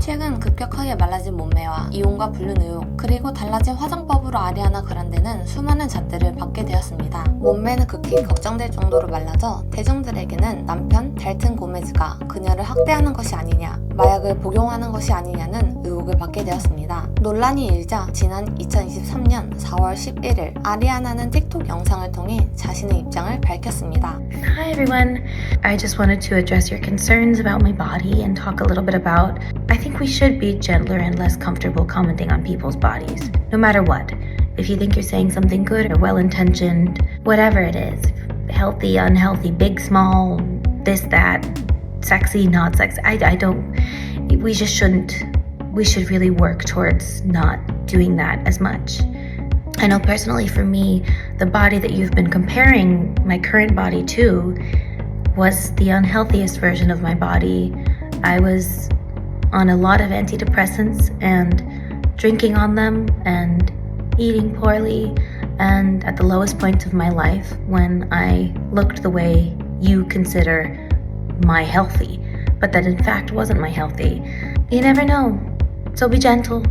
최근 급격하게 말라진 몸매와 이혼과 불륜 의혹, 그리고 달라진 화장법으로 아리아나 그란데는 수많은 잣대를 받게 되었습니다. 몸매는 극히 걱정될 정도로 말라져 대중들에게는 남편 달튼 고메즈가 그녀를 학대하는 것이 아니냐, 마약을 복용하는 것이 아니냐는 의혹을 받게 되었습니다. 논란이 일자 지난 2023년 4월 11일 아리아나는 틱톡 영상을 통해 자신의 입장을 밝혔습니다. Hi everyone. I just wanted to address your concerns about my body and talk a little bit about I think we should be gentler and less comfortable commenting on people's bodies, no matter what. If you think you're saying something good or well-intentioned, whatever it is, healthy, unhealthy, big, small, this, that, sexy, not sexy, I don't, we just shouldn't, we should really work towards not doing that as much. I know personally for me, the body that you've been comparing my current body to was the unhealthiest version of my body. I was on a lot of antidepressants and drinking on them and eating poorly, and at the lowest point of my life when I looked the way you consider my healthy, but that in fact wasn't my healthy. You never know, so be gentle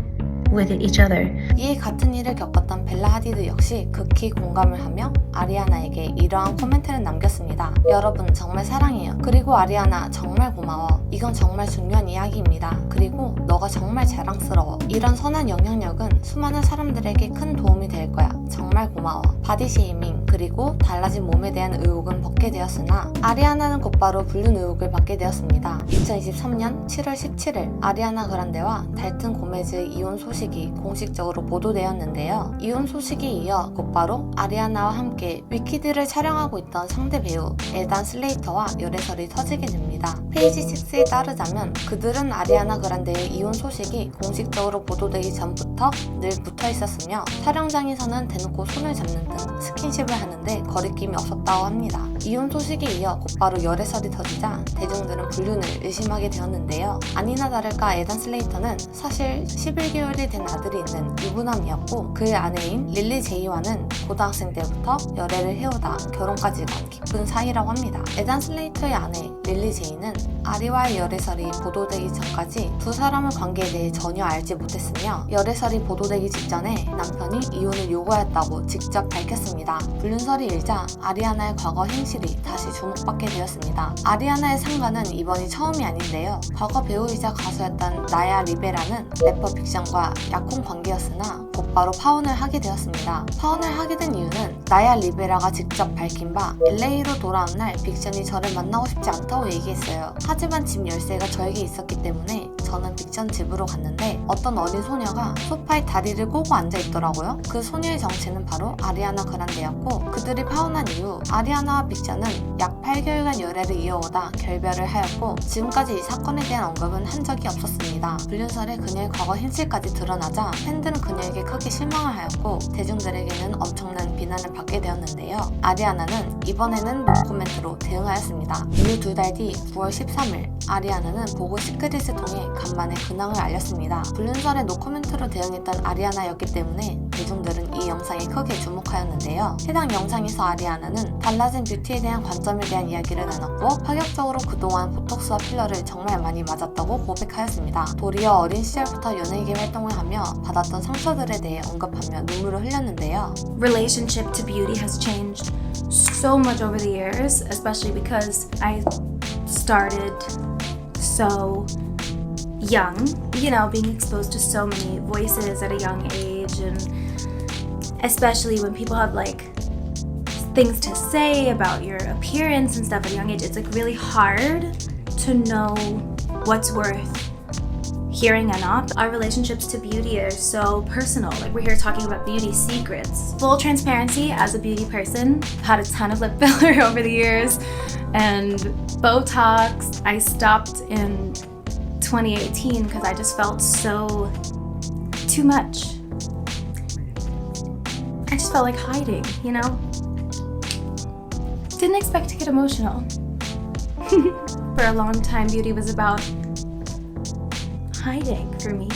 with each other. 이에 같은 일을 겪었던 벨라 하디드 역시 극히 공감을 하며 아리아나에게 이러한 코멘트를 남겼습니다. 여러분 정말 사랑해요. 그리고 아리아나 정말 고마워. 이건 정말 중요한 이야기입니다. 그리고 너가 정말 자랑스러워. 이런 선한 영향력은 수많은 사람들에게 큰 도움이 될 거야. 정말 고마워. 바디쉐이밍 그리고 달라진 몸에 대한 의혹은 벗게 되었으나 아리아나는 곧바로 불륜 의혹을 받게 되었습니다. 2023년 7월 17일 아리아나 그란데와 달튼 고메즈의 이혼 소식이 공식적으로 보도되었는데요. 이혼 소식에 이어 곧바로 아리아나와 함께 위키드를 촬영하고 있던 상대 배우 에단 슬레이터와 열애설이 터지게 됩니다. 페이지 6에 따르자면 그들은 아리아나 그란데의 이혼 소식이 공식적으로 보도되기 전부터 늘 붙어 있었으며 촬영장에서는 대놓고 손을 잡는 등 스킨십을 하는데 거리낌이 없었다고 합니다. 이혼 소식에 이어 곧바로 열애설이 터지자 대중들은 불륜을 의심하게 되었는데요. 아니나 다를까 에단 슬레이터는 사실 11개월이 된 아들이 있는 유부남이었고 그의 아내인 릴리 제이와는 고등학생 때부터 열애를 해오다 결혼까지 간 깊은 사이라고 합니다. 에단 슬레이터의 아내 릴리 제이는 아리와의 열애설이 보도되기 전까지 두 사람의 관계에 대해 전혀 알지 못했으며 열애설이 보도되기 직전에 남편이 이혼을 요구하였다고 직접 밝혔습니다. 불륜설이 일자 아리아나의 과거 행실이 다시 주목받게 되었습니다. 아리아나의 상관은 이번이 처음이 아닌데요. 과거 배우이자 가수였던 나야 리베라는 래퍼 빅션과 약혼 관계였으나 곧바로 파혼을 하게 되었습니다. 파혼을 하게 된 이유는 나야 리베라가 직접 밝힌 바 LA로 돌아온 날 빅션이 저를 만나고 싶지 않다고 얘기했어요. 하지만 집 열쇠가 저에게 있었기 때문에 저는 빅션 집으로 갔는데 어떤 어린 소녀가 소파에 다리를 꼬고 앉아있더라고요. 그 소녀의 정체는 바로 아리아나 그란데였고 그들이 파혼한 이후 아리아나와 빅션은 약 8개월간 열애를 이어오다 결별을 하였고 지금까지 이 사건에 대한 언급은 한 적이 없었습니다. 불륜설에 그녀의 과거 행실까지 드러나자 팬들은 그녀에게 크게 실망을 하였고 대중들에게는 엄청난 비난을 받게 되었는데요. 아리아나는 이번에는 노코멘트로 대응하였습니다. 이후 2달 뒤 9월 13일 아리아나는 보고 시크릿을 통해 간만에 근황을 알렸습니다. 불륜설에 노코멘트로 대응했던 아리아나였기 때문에 대중들은 이 영상에 크게 주목하였는데요. 해당 영상에서 아리아나는 달라진 뷰티에 대한 관점에 대한 이야기를 나눴고 파격적으로 그동안 보톡스와 필러를 정말 많이 맞았다고 고백하였습니다. 도리어 어린 시절부터 연예계 활동을 하며 받았던 상처들에 대해 언급하며 눈물을 흘렸는데요. Relationship to beauty has changed so much over the years, especially because I started so young, you know, being exposed to so many voices at a young age, and especially when people have like things to say about your appearance and stuff at a young age, it's like really hard to know what's worth hearing and not. Our relationships to beauty are so personal. Like we're here talking about beauty secrets. Full transparency, as a beauty person, I've had a ton of lip filler over the years and Botox. I stopped in 2018 because I just felt so too much. I just felt like hiding, you know? Didn't expect to get emotional. For a long time, beauty was about hiding from me?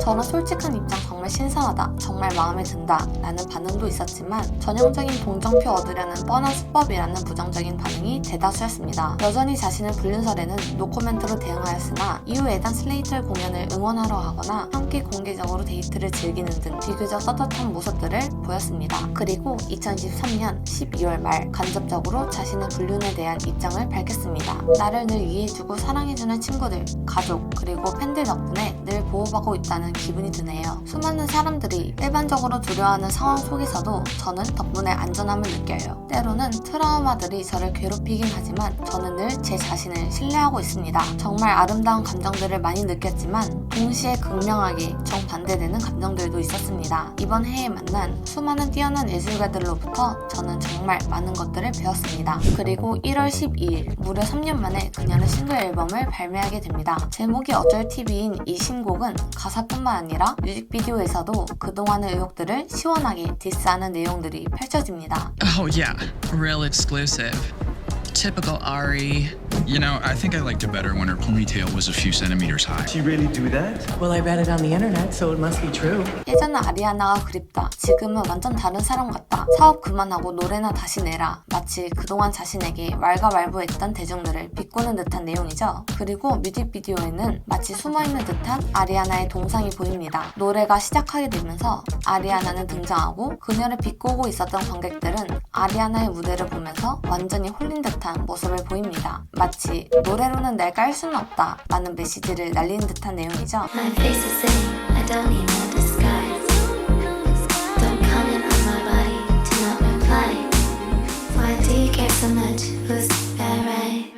저는 솔직한 입장 정말 신선하다, 정말 마음에 든다 라는 반응도 있었지만 전형적인 동정표 얻으려는 뻔한 수법이라는 부정적인 반응이 대다수였습니다. 여전히 자신을 불륜설에는 노코멘트로 대응하였으나 이후 에단 슬레이터의 공연을 응원하러 가거나 함께 공개적으로 데이트를 즐기는 등 비교적 떳떳한 모습들을 보였습니다. 그리고 2023년 12월 말 간접적으로 자신의 불륜에 대한 입장을 밝혔습니다. 나를 늘 이해해주고 사랑해주는 친구들, 가족, 그리고 팬들 덕분에 늘 보호받고 있다는 기분이 드네요. 수많은 사람들이 일반적으로 두려워하는 상황 속에서도 저는 덕분에 안전함을 느껴요. 때로는 트라우마들이 저를 괴롭히긴 하지만 저는 늘 제 자신을 신뢰하고 있습니다. 정말 아름다운 감정들을 많이 느꼈지만 동시에 극명하게 정반대되는 감정들도 있었습니다. 이번 해에 만난 수많은 뛰어난 예술가들로부터 저는 정말 많은 것들을 배웠습니다. 그리고 1월 12일 무려 3년 만에 그녀는 싱글 앨범을 발매하게 됩니다. 제목이 어쩔 TV인 이 신곡은 가사뿐만 아니라 뮤직비디오에서도 그동안의 의혹들을 시원하게 디스하는 내용들이 펼쳐집니다. Oh yeah, real exclusive. Typical Ari. You know, I think I liked it better when her ponytail was a few centimeters high. Did she really do that? Well, I read it on the internet, so it must be true. 예전은 아리아나가 그립다. 지금은 완전 다른 사람 같다. 사업 그만하고 노래나 다시 내라. 마치 그동안 자신에게 왈가왈부했던 대중들을 비꼬는 듯한 내용이죠. 그리고 뮤직비디오에는 마치 숨어있는 듯한 아리아나의 동상이 보입니다. 노래가 시작하게 되면서 아리아나는 등장하고 그녀를 비꼬고 있었던 관객들은 아리아나의 무대를 보면서 완전히 홀린 듯한 모습을 보입니다. 마치 노래로는 날 깔 수는 없다 라는 메시지를 날리는 듯한 내용이죠. My face is saying I don't need no disguise. Don't comment on my body, do not reply. Why do you care so much? Who's that right?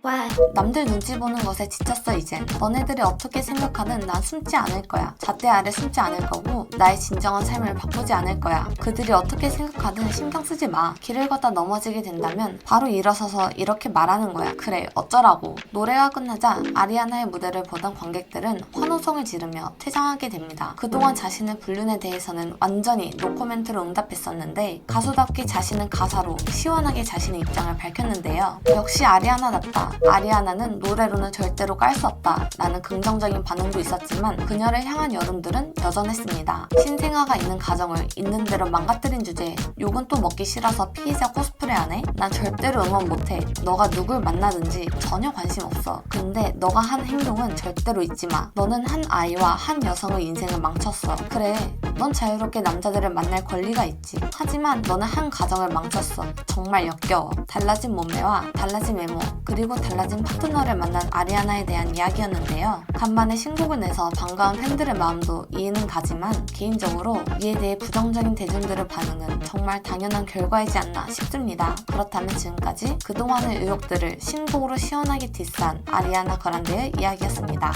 Why? 남들 눈치 보는 것에 지쳤어 이젠. 너네들이 어떻게 생각하든 난 숨지 않을 거야. 잣대 아래 숨지 않을 거고 나의 진정한 삶을 바꾸지 않을 거야. 그들이 어떻게 생각하든 신경 쓰지 마. 길을 걷다 넘어지게 된다면 바로 일어서서 이렇게 말하는 거야. 그래 어쩌라고. 노래가 끝나자 아리아나의 무대를 보던 관객들은 환호성을 지르며 퇴장하게 됩니다. 그동안 자신의 불륜에 대해서는 완전히 노코멘트로 응답했었는데 가수답게 자신은 가사로 시원하게 자신의 입장을 밝혔는데요. 역시 아리아나답다. 아리아나는 노래로는 절대로 깔 수 없다 라는 긍정적인 반응도 있었지만 그녀를 향한 여론들은 여전했습니다. 신생아가 있는 가정을 있는 대로 망가뜨린 주제에 욕은 또 먹기 싫어서 피해자 코스프레 안 해? 난 절대로 응원 못해. 너가 누굴 만나든지 전혀 관심 없어. 근데 너가 한 행동은 절대로 잊지 마. 너는 한 아이와 한 여성의 인생을 망쳤어. 그래 넌 자유롭게 남자들을 만날 권리가 있지. 하지만 너는 한 가정을 망쳤어. 정말 역겨워. 달라진 몸매와 달라진 외모 그리고 달라진 파트너를 만난 아리아나에 대한 이야기였는데요. 간만에 신곡을 내서 반가운 팬들의 마음도 이해는 가지만 개인적으로 이에 대해 부정적인 대중들의 반응은 정말 당연한 결과이지 않나 싶습니다. 그렇다면 지금까지 그동안의 의혹들을 신곡으로 시원하게 디스한 아리아나 그란데의 이야기였습니다.